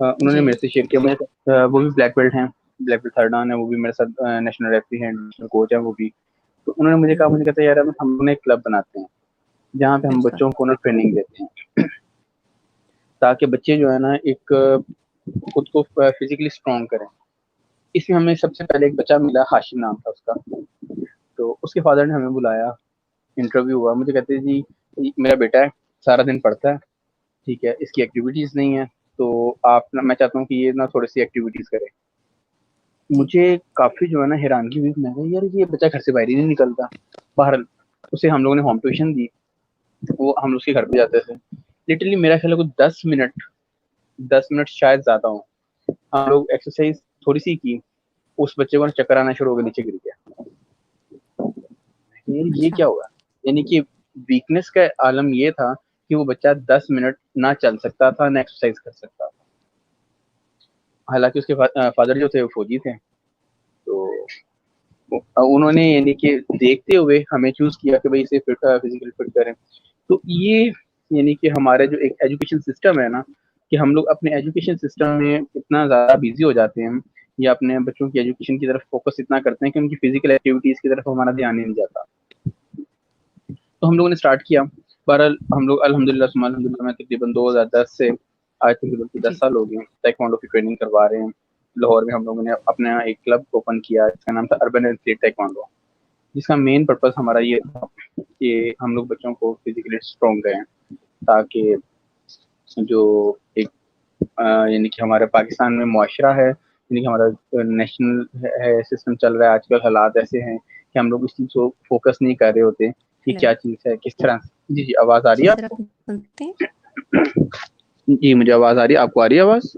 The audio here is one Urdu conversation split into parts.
انہوں نے جی میرے سے شیئر کیا. وہ بھی بلیک بیلٹ ہیں, بلیک بیلٹ تھرڈ ڈان ہے, وہ بھی میرے ساتھ نیشنل ریفری ہیں, نیشنل کوچ ہیں وہ بھی. تو انہوں نے مجھے کہا, مجھے کہتا ہے یار ہم لوگ ایک کلب بناتے ہیں جہاں پہ ہم بالکل بچوں کو ٹریننگ دیتے ہیں تاکہ بچے جو ہے نا ایک خود کو فزیکلی اسٹرانگ کریں. اس میں ہمیں سب سے پہلے ایک بچہ ملا, ہاشم نام تھا اس کا. تو اس کے فادر نے ہمیں بلایا, انٹرویو ہوا. مجھے کہتے جی میرا بیٹا ہے, سارا دن پڑھتا ہے, ٹھیک ہے, اس کی ایکٹیویٹیز نہیں ہے, تو آپ میں چاہتا ہوں کہ یہ نا تھوڑی سی ایکٹیویٹیز کرے. جی مجھے کافی جو ہے نا حیرانگی ہوئی. میں نے یار یہ بچہ گھر سے باہر ہی نہیں نکلتا. باہر اسے ہم لوگوں نے ہوم ٹیوشن دی, وہ ہم اس کے گھر پہ جاتے تھے. لٹرلی میرا خیال ہے کوئی 10 منٹ شاید زیادہ ہوں, ہم لوگ ایکسرسائز تھوڑی سی کی, اس بچے کو چکر آنا شروع ہو گیا, نیچے گر گیا. یہ اچھا کیا ہوا؟ یعنی کہ ویکنس کا عالم یہ تھا کہ وہ بچہ 10 منٹ نہ چل سکتا تھا نہ ایکسرسائز کر سکتا تھا. حالانکہ اس کے فادر جو تھے وہ فوجی تھے. تو انہوں نے یعنی کہ دیکھتے ہوئے ہمیں چوز کیا کہ بھائی اسے فزیکل فٹ کریں. تو یہ یعنی کہ ہمارا جو ایک ایجوکیشن سسٹم ہے نا, کہ ہم لوگ اپنے ایجوکیشن سسٹم میں اتنا زیادہ بیزی ہو جاتے ہیں یا اپنے بچوں کی ایجوکیشن کی طرف فوکس اتنا کرتے ہیں کہ ان کی فزیکل ایکٹیویٹیز کی طرف ہمارا دھیان ہی نہیں جاتا. تو ہم لوگوں نے اسٹارٹ کیا. بہرحال ہم لوگ الحمدللہ میں تقریباً 2010 سے آج تقریباً 10 جی سال ہو گئے تائیکوانڈو کی ٹریننگ کروا رہے ہیں. لاہور میں ہم لوگوں نے اپنا ایک کلب اوپن کیا جس کا نام تھا اربن ایتھلیٹ تائیکوانڈو, جس کا مین پرپز ہمارا یہ تھا کہ ہم لوگ بچوں کو فزیکلی اسٹرانگ کریں تاکہ جو ایک یعنی کہ ہمارے پاکستان میں معاشرہ ہے, یعنی کہ ہمارا نیشنل ہے سسٹم چل رہا ہے آج کل, حالات ایسے ہیں کہ ہم لوگ اس چیز کو فوکس نہیں کر رہے ہوتے کہ ہیلو کیا چیز ہے کس طرح. جی جی آواز آ رہی جی ہے سر آپ آپ کو؟ سنتے ہیں. جی مجھے آواز آ رہی ہے, آپ کو آ رہی ہے آواز؟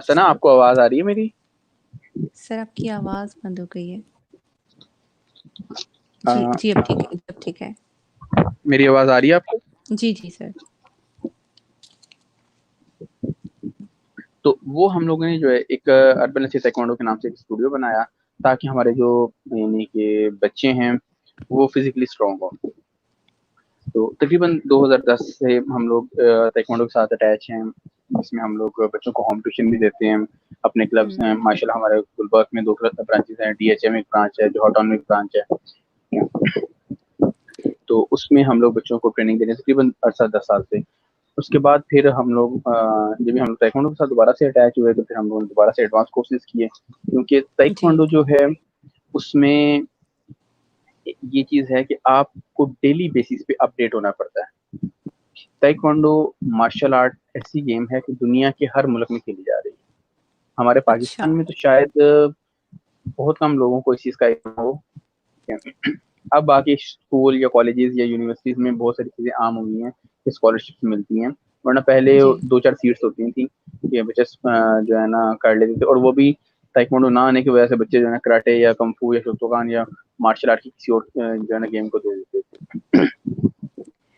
ثنا آپ کو آواز آ رہی ہے میری؟ سر آپ کی آواز بند ہو گئی ہے. آ, جی جی اب ٹھیک ہے, اب ٹھیک ہے. میری آواز آ رہی ہے آپ کو؟ جی جی سر. تو وہ ہم لوگوں نے جو ہے ایک اربن ایتھلیٹ تائیکوانڈو کے نام سے ایک اسٹوڈیو بنایا تاکہ ہمارے جو یعنی کہ بچے ہیں وہ فزیکلی اسٹرانگ ہوں. تو تقریباً 2010 سے ہم لوگ تائیکوانڈو کے ساتھ اٹیچ ہیں, جس میں ہم لوگ بچوں کو ہوم ٹیوشن بھی دیتے ہیں. اپنے کلبس ہیں ماشاء اللہ, ہمارے گلبرگ میں 2 برانچز ہیں, ڈی ایچ ایم ایک برانچ ہے, جوہر ٹاؤن میں ایک برانچ ہے. تو اس میں ہم لوگ بچوں کو ٹریننگ دے رہے ہیں تقریباً 10 سال سے. اس کے بعد پھر ہم لوگ جب ہم تائیکوانڈو کے ساتھ دوبارہ سے اٹیچ ہوئے تو پھر ہم لوگوں نے دوبارہ سے ایڈوانس کورسز کیے, کیونکہ جی تائیکوانڈو جو ہے اس میں یہ چیز ہے کہ آپ کو ڈیلی بیسس پہ اپڈیٹ ہونا پڑتا ہے. تائیکوانڈو مارشل آرٹ ایسی گیم ہے کہ دنیا کے ہر ملک میں کھیلی جا رہی ہے. ہمارے اچھا پاکستان میں تو شاید بہت کم لوگوں کو اس چیز کا علم ہو. اب باقی اسکول یا کالجز یا یونیورسٹیز میں بہت ساری چیزیں عام ہوئی ہیں, اسکالرشپ ملتی ہیں, ورنہ پہلے جی 2-4 سیٹس ہوتی تھیں کہ بچے جو ہے نا کر لیتے تھے, اور وہ بھی تائیکوانڈو نہ آنے کی وجہ سے بچے جو ہے نا کراٹے یا کمفو یا شوتوکان یا مارشل آرٹ کی کسی اور جو ہے نا گیم کو دے دیتے تھے.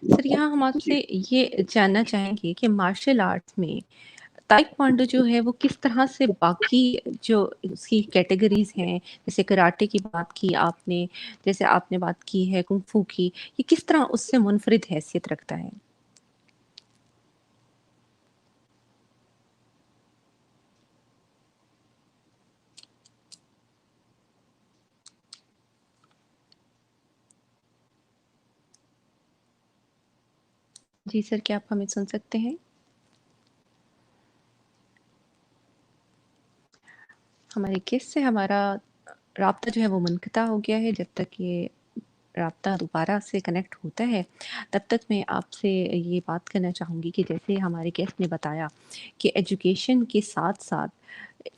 سر یہاں ہم آپ جی سے یہ جاننا چاہیں گے کہ مارشل آرٹس میں تائیکوانڈو جو ہے وہ کس طرح سے باقی جو اس کی کیٹیگریز ہیں, جیسے کراٹے کی بات کی آپ نے, جیسے آپ نے بات کی ہے کنگ کی, یہ کس طرح اس سے منفرد حیثیت رکھتا ہے؟ جی سر, کیا آپ ہمیں سن سکتے ہیں؟ ہمارے گیسٹ سے ہمارا رابطہ جو ہے وہ منقطع ہو گیا ہے. جب تک یہ رابطہ دوبارہ سے کنیکٹ ہوتا ہے تب تک میں آپ سے یہ بات کرنا چاہوں گی کہ جیسے ہمارے گیسٹ نے بتایا کہ ایجوکیشن کے ساتھ ساتھ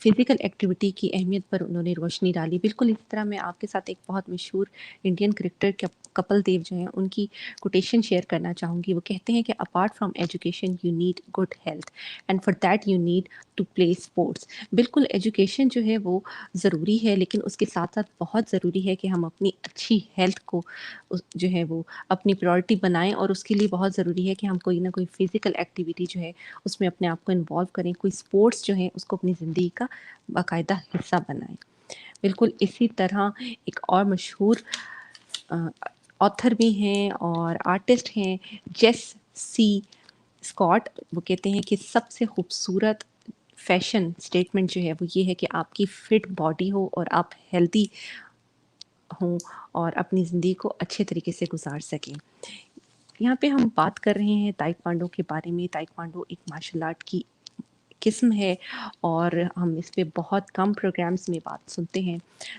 فزیکل ایکٹیویٹی کی اہمیت پر انہوں نے روشنی ڈالی. بالکل اسی طرح میں آپ کے ساتھ ایک بہت مشہور انڈین کرکٹر کپل دیو جو ہیں ان کی کوٹیشن شیئر کرنا چاہوں گی. وہ کہتے ہیں کہ apart from education you need good health and for that you need to play sports. بالکل ایجوکیشن جو ہے وہ ضروری ہے, لیکن اس کے ساتھ ساتھ بہت ضروری ہے کہ ہم اپنی اچھی ہیلتھ کو جو ہے وہ اپنی پرائورٹی بنائیں, اور اس کے لیے بہت ضروری ہے کہ ہم کوئی نہ کوئی فزیکل ایکٹیویٹی جو ہے اس میں اپنے آپ کو انوالو کریں, کوئی اسپورٹس جو ہے اس کو اپنی زندگی کا باقاعدہ حصہ بنائیں. بالکل اسی طرح ایک اور مشہور آتھر بھی ہیں اور آرٹسٹ ہیں, جیس سی اسکاٹ وہ کہتے ہیں کہ سب سے خوبصورت فیشن اسٹیٹمنٹ جو ہے وہ یہ ہے کہ آپ کی فٹ باڈی ہو اور آپ ہیلدی ہوں اور اپنی زندگی کو اچھے طریقے سے گزار سکیں. یہاں پہ ہم بات کر رہے ہیں تائیکوانڈو کے بارے میں. تائیکوانڈو ایک مارشل آرٹ کی قسم ہے اور ہم اس پہ بہت کم پروگرامز میں بات سنتے ہیں,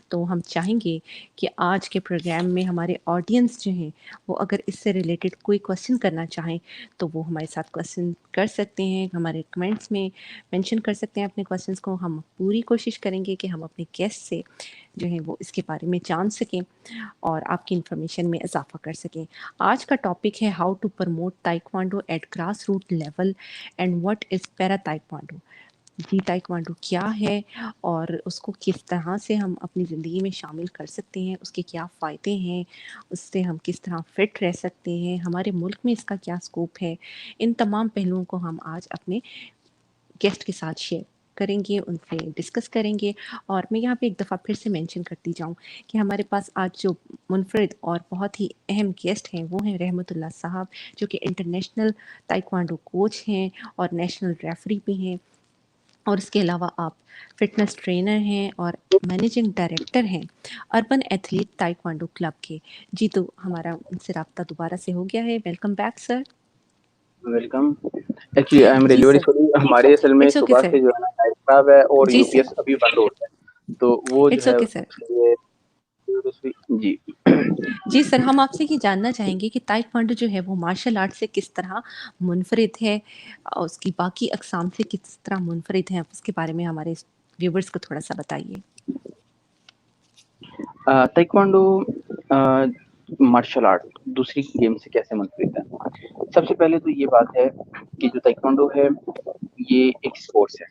تو ہم چاہیں گے کہ آج کے پروگرام میں ہمارے آڈینس جو ہیں وہ اگر اس سے ریلیٹڈ کوئی کویسچن کرنا چاہیں تو وہ ہمارے ساتھ کویسچن کر سکتے ہیں, ہمارے کمنٹس میں مینشن کر سکتے ہیں اپنے کویسچنس کو. ہم پوری کوشش کریں گے کہ ہم اپنے گیسٹ سے جو ہیں وہ اس کے بارے میں جان سکیں اور آپ کی انفارمیشن میں اضافہ کر سکیں. آج کا ٹاپک ہے how to promote taekwondo at grass root level and what is para taekwondo. جی تائیکوانڈو کیا ہے اور اس کو کس طرح سے ہم اپنی زندگی میں شامل کر سکتے ہیں, اس کے کیا فائدے ہیں, اس سے ہم کس طرح فٹ رہ سکتے ہیں, ہمارے ملک میں اس کا کیا اسکوپ ہے. ان تمام پہلوؤں کو ہم آج اپنے گیسٹ کے ساتھ شیئر کریں گے, ان سے ڈسکس کریں گے. اور میں یہاں پہ ایک دفعہ پھر سے مینشن کرتی جاؤں کہ ہمارے پاس آج جو منفرد اور بہت ہی اہم گیسٹ ہیں وہ ہیں رحمت اللہ صاحب, جو کہ انٹرنیشنل تائیکوانڈو کوچ ہیں اور نیشنل ریفری بھی ہیں, اور اس کے علاوہ آپ فٹنس ٹرینر ہیں اور مینیجنگ ڈائریکٹر ہیں اربن ایتھلیٹ تائیکوانڈو کلب کے. جی تو ہمارا ان سے رابطہ دوبارہ سے ہو گیا ہے. Welcome back sir. Welcome. Actually I am جی ریلی ویری سر, سوری, ہمارے اصل میں اٹس اوکے صبح سر. سے جو ہے نا لائٹ خراب ہے اور جی یو پی سر, ایس ابھی بند ہو رہا ہے, تو وہ جو اٹس ہے اوکے سر. جی. جی سر, ہم آپ سے یہ جاننا چاہیں گے کہ تائیکوانڈو جو ہے وہ مارشل آرٹ سے کس طرح منفرد ہے, اس کی باقی اقسام سے کس طرح منفرد ہے, اس کے بارے میں ہمارے ویورز کو تھوڑا سا بتائیے. تائیکوانڈو مارشل آرٹ دوسری گیم سے کیسے منفرد ہے؟ سب سے پہلے تو یہ بات ہے کہ جو تائیکوانڈو ہے یہ ایک اسپورٹس ہے.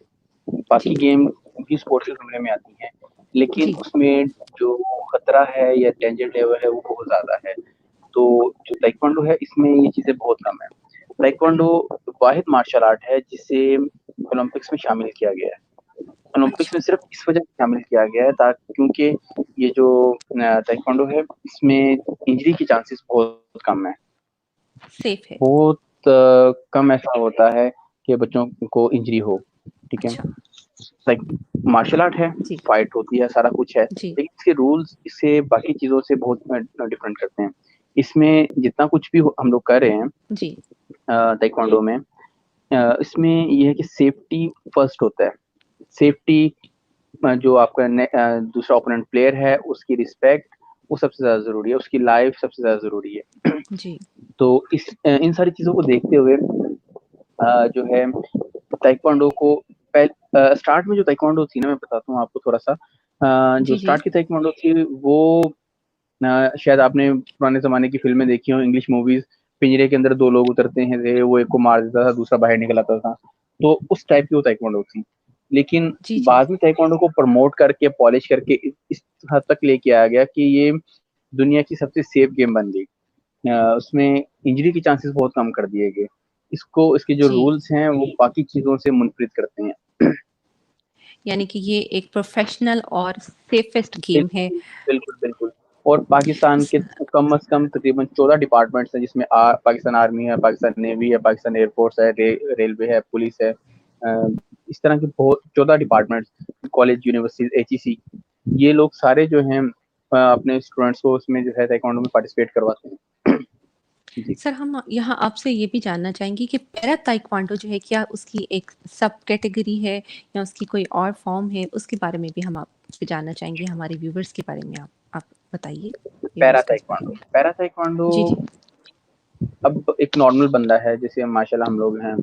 باقی جی گیم بھی اسپورٹس کے زمرے میں آتی ہیں, لیکن جی اس میں جو خطرہ ہے یا ڈینجر لیول ہے وہ بہت زیادہ ہے. تو جو تائیکوانڈو ہے اس میں یہ چیزیں بہت کم ہے. تائیکوانڈو واحد مارشل آرٹ ہے جسے اولمپکس میں شامل کیا گیا ہے. اولمپکس اچھا, میں صرف اس وجہ سے شامل کیا گیا ہے تاکہ کیونکہ یہ جو تائیکوانڈو ہے اس میں انجری کی چانسز بہت کم ہے. سیف ہے. بہت کم ایسا ہوتا ہے کہ بچوں کو انجری ہو. ٹھیک ہے, اچھا مارشل آرٹ ہے, جی فائٹ ہوتی ہے, سارا کچھ ہے, جی لیکن اس کے رولز اس سے باقی چیزوں سے بہت ڈفرینٹ کرتے ہیں. اس میں جتنا کچھ بھی ہم لوگ کر رہے ہیں جی تائیکوانڈو میں, اس میں یہ ہے کہ سیفٹی فرسٹ ہوتا ہے. سیفٹی, جو آپ کا دوسرا اوپوننٹ پلیئر ہے اس کی رسپیکٹ وہ سب سے زیادہ ضروری ہے, اس کی لائف سب سے زیادہ ضروری ہے. جی تو ان ساری چیزوں کو دیکھتے ہوئے جو ہے تائیکوانڈو کو اسٹارٹ میں جو تائیکوانڈو تھی نا, میں بتاتا ہوں آپ کو تھوڑا سا. جو جی جی اسٹارٹ کی تائیکوانڈو تھی وہ شاید آپ نے پرانے زمانے کی فلمیں دیکھی ہوں, انگلش موویز, پنجرے کے اندر دو لوگ اترتے ہیں, وہ ایک کو مار دیتا تھا دوسرا باہر نکل آتا تھا, تو اس ٹائپ کی وہ تائیکوانڈو تھی. لیکن جی جی بعد میں تائیکوانڈو کو پروموٹ کر کے پالش کر کے اس حد تک لے کے آیا گیا کہ یہ دنیا کی سب سے سیف گیم بن گئی. اس میں انجری کی چانسز بہت کم کر دیے گئے. اس کے جو جی, رولز ہیں وہ باقی چیزوں سے منفرد کرتے ہیں. یعنی کہ یہ ایک پروفیشنل اور سیفسٹ گیم ہے. بالکل بالکل بالکل. اور پاکستان کے کم از کم تقریباً 14 ڈپارٹمنٹس ہیں, جس میں پاکستان آرمی ہے, پاکستان نیوی ہے, پاکستان ایئر فورس ہے, ریلوے ہے, پولیس ہے, اس طرح کے بہت 14 departments, college, universities, H E C, یہ لوگ سارے جو ہیں اپنے اسٹوڈنٹس کو اس میں جو ہے تائیکوانڈو میں پارٹیسپیٹ کرواتے ہیں. جی. سر, ہم یہاں آپ سے یہ بھی جاننا چاہیں گے کہ پیرا تائیکوانڈو جو ہے کیا اس کی ایک سب کیٹیگری ہے یا اس کی کوئی اور فارم ہے, اس کے بارے میں بھی ہم آپ سے جاننا چاہیں گے. ہمارے ویورز کے بارے میں آپ بتائیے. پیرا ویورز کا اس بارے تائیکوانڈو, میں. پیرا تائیکوانڈو جی جی اب ایک نارمل بندہ ہے, جیسے ماشاء اللہ ہم لوگ ہیں,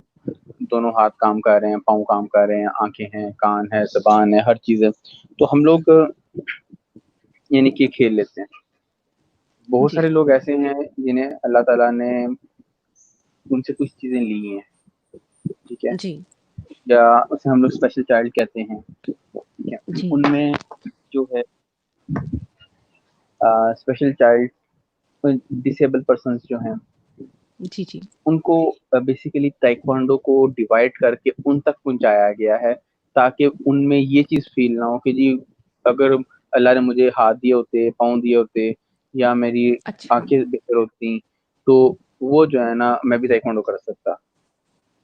دونوں ہاتھ کام کر رہے ہیں, پاؤں کام کر رہے ہیں, آنکھیں ہیں, کان ہے, زبان ہے, ہر چیز ہے, تو ہم لوگ یعنی کہ کھیل لیتے ہیں. بہت جی سارے لوگ ایسے ہیں جنہیں اللہ تعالیٰ نے ان سے کچھ چیزیں لی ہیں. ٹھیک ہے, جی یا اسے ہم لوگ اسپیشل چائلڈ کہتے ہیں. ٹھیک ہے, جی ان میں جو ہے اسپیشل چائلڈ ڈسیبل پرسنس جو ہیں جی جی ان کو بیسیکلی تائیکوانڈو کو ڈیوائڈ کر کے ان تک پہنچایا گیا ہے, تاکہ ان میں یہ چیز فیل نہ ہو کہ جی اگر اللہ نے مجھے ہاتھ دیے ہوتے, پاؤں دیے ہوتے, یا میری اچھا آنکھیں بہتر ہوتی, تو وہ جو ہے نا میں بھی تائیکوانڈو کر سکتا.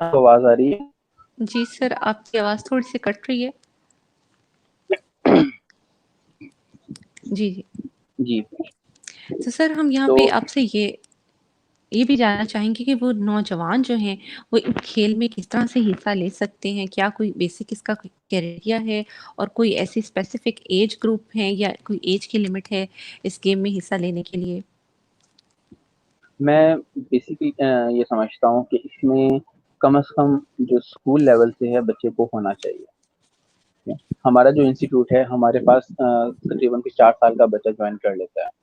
آواز آ رہی ہے؟ جی سر، آپ کی آواز تھوڑی سی کٹ رہی ہے. جی جی جی تو سر ہم یہاں پہ آپ سے یہ بھی جاننا چاہیں گے کہ وہ نوجوان جو ہیں وہ اس کھیل میں کس طرح سے حصہ لے سکتے ہیں. کیا کوئی بیسک اس کا کرائٹیریا ہے اور کوئی ایسی اسپیسیفک ایج گروپ ہے یا کوئی ایج کی لمٹ ہے اس گیم میں حصہ لینے کے لیے؟ میں بیسکلی یہ سمجھتا ہوں کہ اس میں کم از کم جو اسکول لیول سے ہے بچے کو ہونا چاہیے. ہمارا جو انسٹیٹیوٹ ہے ہمارے پاس تقریباً 4 سال کا بچہ جوائن کر لیتا ہے.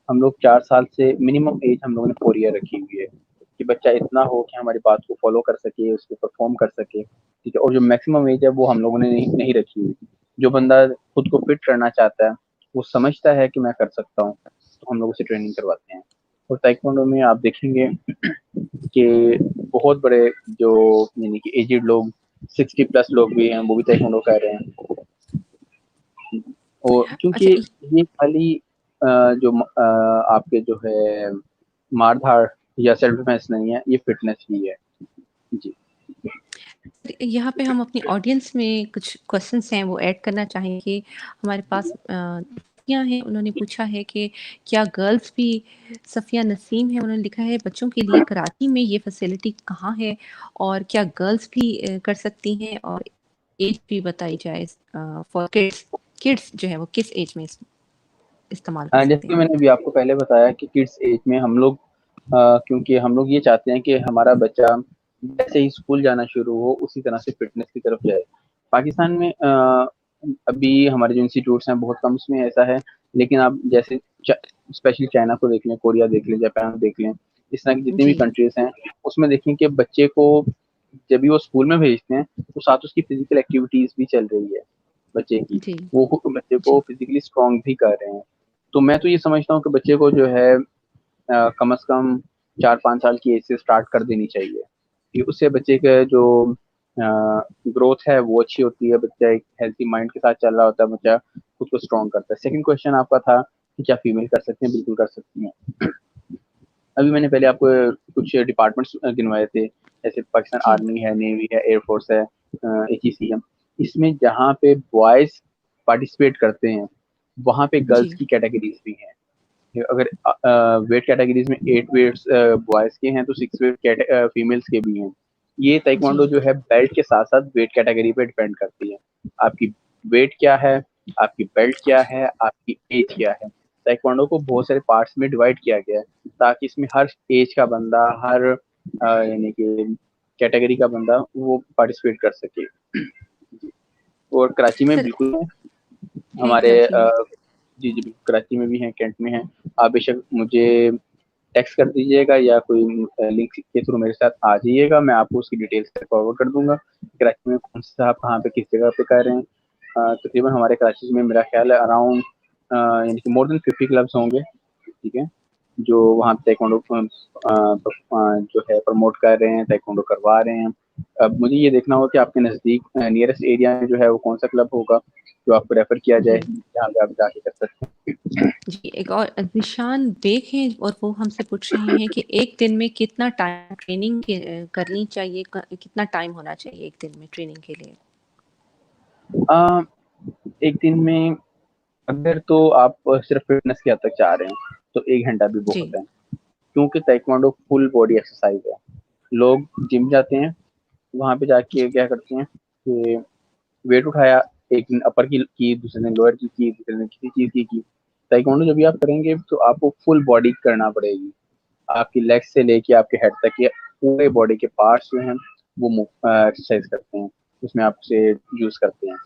ہم لوگ 4 سال سے منیمم ایج ہم لوگوں نے 4 ایئر رکھی ہوئی ہے کہ بچہ اتنا ہو کہ ہماری بات کو فالو کر سکے, اس کو پرفارم کر سکے, ٹھیک ہے. اور جو میکسیمم ایج ہے وہ ہم لوگوں نے نہیں رکھی ہوئی. جو بندہ خود کو فٹ کرنا چاہتا ہے, وہ سمجھتا ہے کہ میں کر سکتا ہوں, تو ہم لوگ اسے ٹریننگ کرواتے ہیں. اور تائیکوانڈو میں آپ دیکھیں گے کہ بہت بڑے جو یعنی کہ ایجڈ لوگ 60+ لوگ بھی ہیں وہ بھی تائیکوانڈو کر رہے ہیں. اور اچھا کیونکہ یہ خالی جو آپ کے جو ہے مار دھاڑ یا سیلف ڈیفینس نہیں ہے, یہ فٹنس بھی ہے. جی یہاں پہ ہم اپنی آڈینس میں کچھ کوشچنس ہیں وہ ایڈ کرنا چاہیں گے. ہمارے پاس صفیہ ہیں, انہوں نے پوچھا ہے کہ کیا گرلز بھی, صفیہ نسیم ہے, انہوں نے لکھا ہے بچوں کے لیے کراچی میں یہ فیسلٹی کہاں ہے اور کیا گرلز بھی کر سکتی ہیں, اور ایج بھی بتائی جائے فار کڈس جو ہے وہ کس ایج میں استعمال کر جیسے سکتے کہ ہیں. میں نے بھی آپ کو پہلے بتایا کہ کڈس ایج میں ہم لوگ کیونکہ ہم لوگ یہ چاہتے ہیں کہ ہمارا بچہ جیسے ہی اسکول جانا شروع ہو اسی طرح سے فٹنس کی طرف جائے. پاکستان میں ابھی ہمارے جو انسٹیٹیوٹس ہیں بہت کم اس میں ایسا ہے, لیکن آپ جیسے اسپیشلی چائنا کو دیکھ لیں, کوریا دیکھ لیں, جاپان دیکھ لیں, اس طرح کی جتنی بھی جی کنٹریز ہیں اس میں دیکھیں کہ بچے کو جب بھی وہ اسکول میں بھیجتے ہیں تو ساتھ اس کی فزیکل ایکٹیویٹیز بھی چل رہی ہے بچے کی, جی وہ بچے جی کو فزیکلی اسٹرانگ بھی کر رہے ہیں. تو میں تو یہ سمجھتا ہوں کہ بچے کو جو ہے کم از کم 4-5 سال کی ایج سے اسٹارٹ کر دینی چاہیے, کہ اس سے بچے کا جو گروتھ ہے وہ اچھی ہوتی ہے, بچہ ایک ہیلتھی مائنڈ کے ساتھ چل رہا ہوتا ہے, بچہ خود کو اسٹرانگ کرتا ہے. سیکنڈ کوشچن آپ کا تھا کہ کیا فیمیل کر سکتے ہیں, بالکل کر سکتی ہیں. ابھی میں نے پہلے آپ کو کچھ ڈپارٹمنٹس گنوائے تھے, جیسے پاکستان جی آرمی ہے, نیوی ہے, ایئر فورس ہے, AGC ہے. اس میں جہاں پہ بوائز پارٹیسپیٹ کرتے ہیں وہاں پہ جی گرلس کی کیٹیگریز بھی ہیں. اگر ویٹ کیٹیگریز میں 8 ویٹس بوائز کے ہیں تو 6 ویٹ فیمیلس کے بھی ہیں. یہ جی تائیکوانڈو جو ہے بیلٹ کے ساتھ ساتھ ویٹ کیٹیگری پہ ڈیپینڈ کرتی ہے. آپ کی ویٹ کیا ہے, آپ کی بیلٹ کیا ہے, آپ کی ایج کیا ہے. تائیکوانڈو کو بہت سارے پارٹس میں ڈیوائڈ کیا گیا ہے تاکہ اس میں ہر ایج کا بندہ, ہر یعنی کہ کیٹیگری کا بندہ وہ پارٹیسپیٹ کر سکے. اور کراچی میں سر بالکل ہیں ہمارے کراچی میں. جی جی بالکل کراچی میں بھی ہیں, کینٹ میں ہیں. آپ بے شک مجھے ٹیکسٹ کر دیجیے گا یا کوئی لنک کے تھرو میرے ساتھ آ جائیے گا, میں آپ کو اس کی ڈیٹیلس فارورڈ کر دوں گا. کراچی میں کون سے آپ کہاں پہ کس جگہ پہ کر رہے ہیں. تقریباً ہمارے کراچی میں میرا خیال ہے اراؤنڈ یعنی کہ مور دین 50 کلبس ہوں گے, ٹھیک ہے, جو وہاں پہ تائیکوانڈو جو ہے پروموٹ کر رہے ہیں, تائیکوانڈو کروا رہے ہیں. اب مجھے یہ دیکھنا ہوگا کہ آپ کے نزدیک نیئرسٹ ایریا میں جو ہے وہ کون سا کلب ہوگا جو آپ کو ریفر کیا جائے, جی جہاں پہ آپ جا کے کر سکتے ہیں. جی ایک اور نشان بیگ ہیں اور وہ ہم سے پوچھ رہے ہیں کہ ایک دن میں کتنا ٹائم ٹریننگ کرنی چاہیے, کتنا ٹائم ہونا چاہیے ایک دن میں ٹریننگ کے لیے؟ ایک دن میں اگر تو آپ صرف فٹنس کی حد تک چاہ رہے ہیں تو 1 گھنٹہ بھی جی بہت ہے, کیونکہ تائیکوانڈو فل باڈی ایکسرسائز ہے. لوگ جم جاتے ہیں, وہاں پہ جا کے کیا کرتے ہیں کہ ویٹ اٹھایا, ایک دن اپر کی دوسرے دن لوور کی, تیسرے دن کسی چیز کی. تائیکوانڈو جب بھی آپ کریں گے تو آپ کو فل باڈی کرنا پڑے گی, آپ کی لیگ سے لے کے آپ کے ہیڈ تک کے پورے باڈی کے پارٹس جو ہیں وہ ایکسرسائز کرتے ہیں, اس میں آپ سے یوز کرتے ہیں.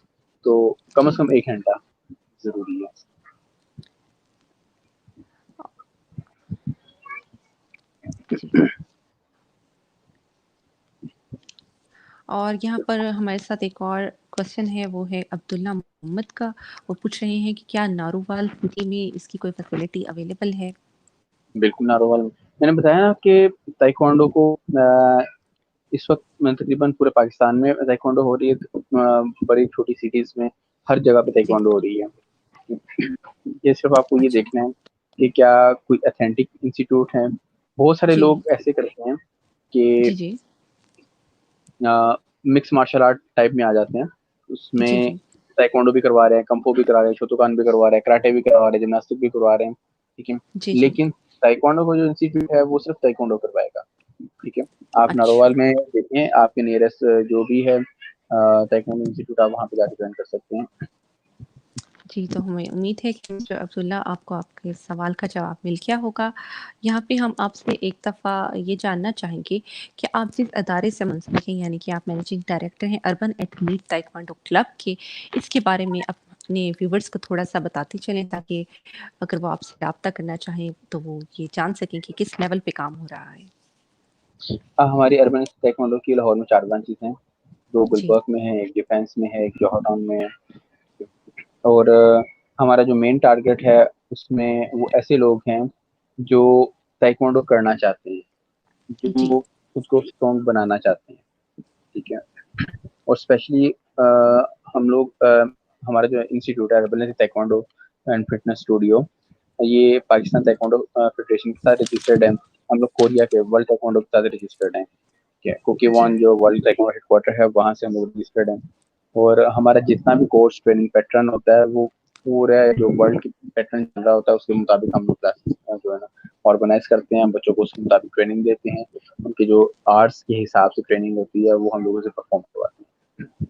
تو کم از جی کم 1 گھنٹہ ضروری ہے. جی اور یہاں پر ہمارے ساتھ ایک اور کوشچن ہے, وہ ہے عبداللہ محمد کا. وہ پوچھ رہے ہیں کہ کیا نارووال سٹی میں اس کی کوئی فیسلٹی اویلیبل ہے؟ بالکل نارووال میں نے بتایا نا کہ تائیکوانڈو کو اس وقت میں تقریباً پورے پاکستان میں تائیکوانڈو ہو رہی ہے, بڑی چھوٹی سٹیز میں ہر جگہ پہ جی تائیکوانڈو ہو رہی ہے. یہ صرف آپ کو یہ دیکھنا ہے کہ کیا کوئی اتھینٹک انسٹیٹیوٹ ہے. بہت سارے جی لوگ ایسے کرتے ہیں کہ جی جی مکس مارشل آرٹ ٹائپ میں آ جاتے ہیں. اس میں جی جی تائیکوانڈو بھی کروا رہے ہیں, کمفو بھی کروا رہے ہیں, شوتوکان بھی کروا رہے ہیں, کراٹے بھی کروا رہے ہیں, جمناسٹک بھی کروا رہے ہیں, ٹھیک ہے. جی جی لیکن تائیکوانڈو کا جو انسٹیٹیوٹ ہے وہ صرف تائیکوانڈو کروائے گا, ٹھیک ہے. آپ اچھا ناروال میں دیکھیں, آپ کے نیئرسٹ جو بھی ہے تائیکوانڈو انسٹیٹیوٹ, آپ وہاں پہ جا کے جوائن کر سکتے ہیں. جی. تو ہمیں امید ہے کہ مسٹر عبداللہ آپ کو آپ کے سوال کا جواب مل گیا ہوگا. یہاں پہ ہم آپ سے ایک دفعہ یہ جاننا چاہیں گے کہ آپ جس ادارے سے منسلک ہیں, یعنی کہ آپ مینیجنگ ڈائریکٹر ہیں اربن ایتھلیٹ تائیکوانڈو کلب کے, اس کے بارے میں اپنے ویورز کو تھوڑا سا بتاتے چلیں تاکہ اگر وہ آپ سے رابطہ کرنا چاہیں تو وہ یہ جان سکیں کہ کس لیول پہ کام ہو رہا ہے. ہماری اربن تائیکوانڈو کی لاہور میں 4 برانچز ہیں. 2 جی گلبرگ میں ہے, ایک ڈیفینس میں ہے, ایک جوہر ٹاؤن میں ہے. اور ہمارا جو مین ٹارگیٹ ہے اس میں وہ ایسے لوگ ہیں جو تائیکوانڈو کرنا چاہتے ہیں, جی جو خود کو اسٹرانگ بنانا چاہتے ہیں, ٹھیک ہے. اور اسپیشلی ہم لوگ ہمارا جو انسٹیٹیوٹ ہے urban taekwondo and fitness studio, یہ پاکستان تائیکوانڈو فیڈریشن کے ساتھ رجسٹرڈ ہیں. ہم لوگ کوریا کے ورلڈ تائیکوانڈو کے ساتھ رجسٹرڈ ہیں. کوکی جی وان جو ورلڈ تائیکوانڈو ہیڈ کوارٹر ہے وہاں سے ہم لوگ رجسٹرڈ ہیں. اور ہمارا جتنا بھی کورس ٹریننگ پیٹرن ہوتا ہے وہ پورا جو ورلڈ کی پیٹرن چل رہا ہوتا ہے اس کے مطابق ہم لوگ کلاسز جو ہے نا آرگنائز کرتے ہیں. بچوں کو اس کے مطابق ٹریننگ دیتے ہیں. ان کے جو آرٹس کے حساب سے ٹریننگ ہوتی ہے وہ ہم لوگوں سے پرفارم کرواتے ہیں.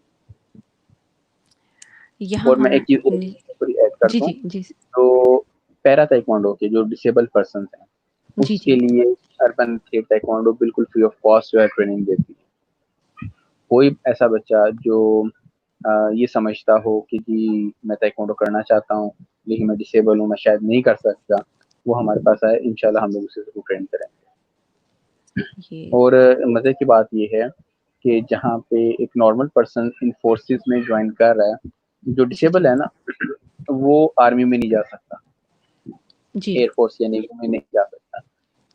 یہاں اور میں ہم ایک چیز اپنی ایڈ جی کرتا ہوں, جی جی جو پیرا تائیکوانڈو کے جو ڈسیبل پرسنس ہیں جی اس جی کے لیے اربن تائیکوانڈو بالکل فری آف کاسٹ جو ہے ٹریننگ دیتی ہے. کوئی ایسا بچہ جو یہ سمجھتا ہو کہ جی میں تائیکوانڈو کرنا چاہتا ہوں لیکن میں ڈسیبل ہوں, میں شاید نہیں کر سکتا, وہ ہمارے پاس آئے, انشاءاللہ ہم لوگ اسے ضرور ٹرین کریں گے. یہ اور مزے کی بات یہ ہے کہ جہاں پہ ایک نارمل پرسن ان فورسز میں جوائن کر رہا ہے, جو جی جی ڈسیبل ہے نا وہ آرمی میں نہیں جا سکتا, جی ایئر فورس یا نیوی میں نہیں جا سکتا.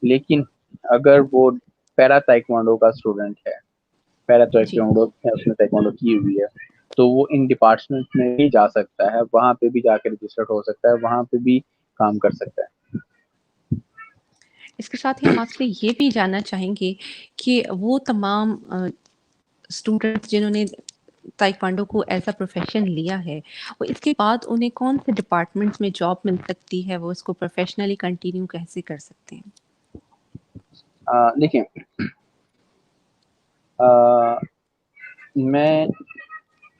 لیکن اگر وہ پیرا تائیکوانڈو کا اسٹوڈنٹ ہے, پیرا جی تائیکوانڈو اس نے تائیکوانڈو کی ہوئی ہے, تو وہ ان ڈپارٹمنٹ میں بھی جا سکتا ہے, وہاں پہ بھی جا کے رجسٹرڈ ہو سکتا ہے, وہاں پہ بھی کام کر سکتا ہے. اس کے ساتھ ہی ہم آپ سے یہ بھی جاننا چاہیں گے کہ وہ تمام اسٹوڈنٹ جنہوں نے تائیکوانڈو کو ایز اے پروفیشن لیا ہے, وہ اس کے بعد انہیں کون سے ڈپارٹمنٹس میں جاب مل سکتی ہے, وہ اس کو پروفیشنلی کنٹینیو کیسے کر سکتے ہیں؟ دیکھیں میں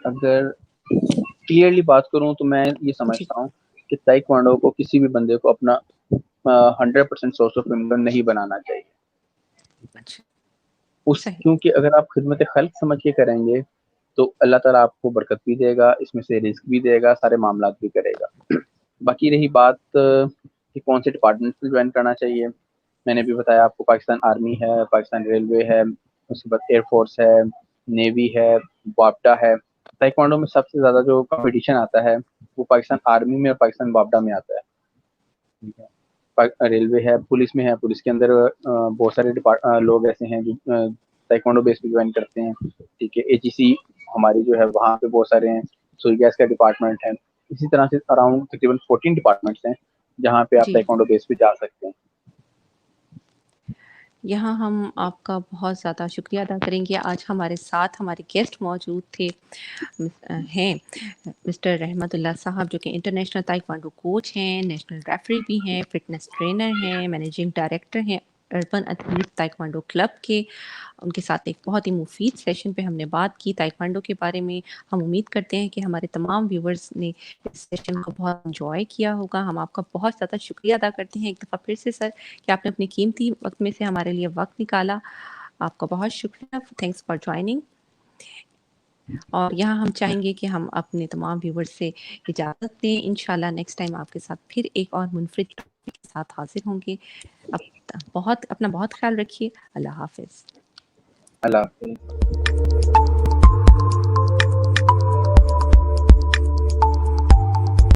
اگر کلیئرلی بات کروں تو میں یہ جی سمجھتا ہوں کہ تائیکوانڈو کو کسی بھی بندے کو اپنا 100% سورس آف انکم نہیں بنانا چاہیے. اچھا صحیح کیونکہ اگر آپ خدمت خلق سمجھ کے کریں گے تو اللہ تعالیٰ آپ کو برکت بھی دے گا, اس میں سے رزق بھی دے گا, سارے معاملات بھی کرے گا. باقی رہی بات کہ کون سے ڈپارٹمنٹ میں جوائن کرنا چاہیے, میں نے بھی بتایا آپ کو, پاکستان آرمی ہے, پاکستان ریلوے ہے, اس کے بعد ایئر فورس ہے, نیوی ہے, واپڈا ہے. تائیکوانڈو میں سب سے زیادہ جو کمپٹیشن آتا ہے وہ پاکستان آرمی میں اور پاکستان واپڈا میں آتا ہے. ریلوے ہے, پولیس میں ہے, پولیس کے اندر بہت سارے لوگ ایسے ہیں جو تائیکوانڈو بیس پہ جوائن کرتے ہیں, ٹھیک ہے. AGC ہماری جو ہے وہاں پہ بہت سارے ہیں, سوئی گیس کا ڈپارٹمنٹ ہے. اسی طرح سے اراؤنڈ تقریباً 14 ڈپارٹمنٹس ہیں جہاں پہ آپ جی. تائیکوانڈو بیس پہ جا سکتے ہیں. یہاں ہم آپ کا بہت زیادہ شکریہ ادا کریں گے. آج ہمارے ساتھ ہمارے گیسٹ موجود تھے ہیں مسٹر رحمت اللہ صاحب, جو کہ انٹرنیشنل تائیکوانڈو کوچ ہیں, نیشنل ریفری بھی ہیں, فٹنس ٹرینر ہیں, مینیجنگ ڈائریکٹر ہیں اربن ایتھلیٹ تائیکوانڈو کلب کے. ان کے ساتھ ایک بہت ہی مفید سیشن پہ ہم نے بات کی تائیکوانڈو کے بارے میں. ہم امید کرتے ہیں کہ ہمارے تمام ویورز نے اس سیشن کو بہت انجوائے کیا ہوگا. ہم آپ کا بہت زیادہ شکریہ ادا کرتے ہیں ایک دفعہ پھر سے سر کہ آپ نے اپنی قیمتی وقت میں سے ہمارے لیے وقت نکالا. آپ کا بہت شکریہ. Thanks for joining. اور یہاں ہم چاہیں گے کہ ہم اپنے تمام ویورز سے اجازت دیں. انشاءاللہ نیکسٹ ٹائم آپ کے ساتھ پھر ایک اور منفرد ٹاپک کے ساتھ حاضر ہوں گے. اپنا بہت خیال رکھیے. اللہ حافظ. اللہ حافظ.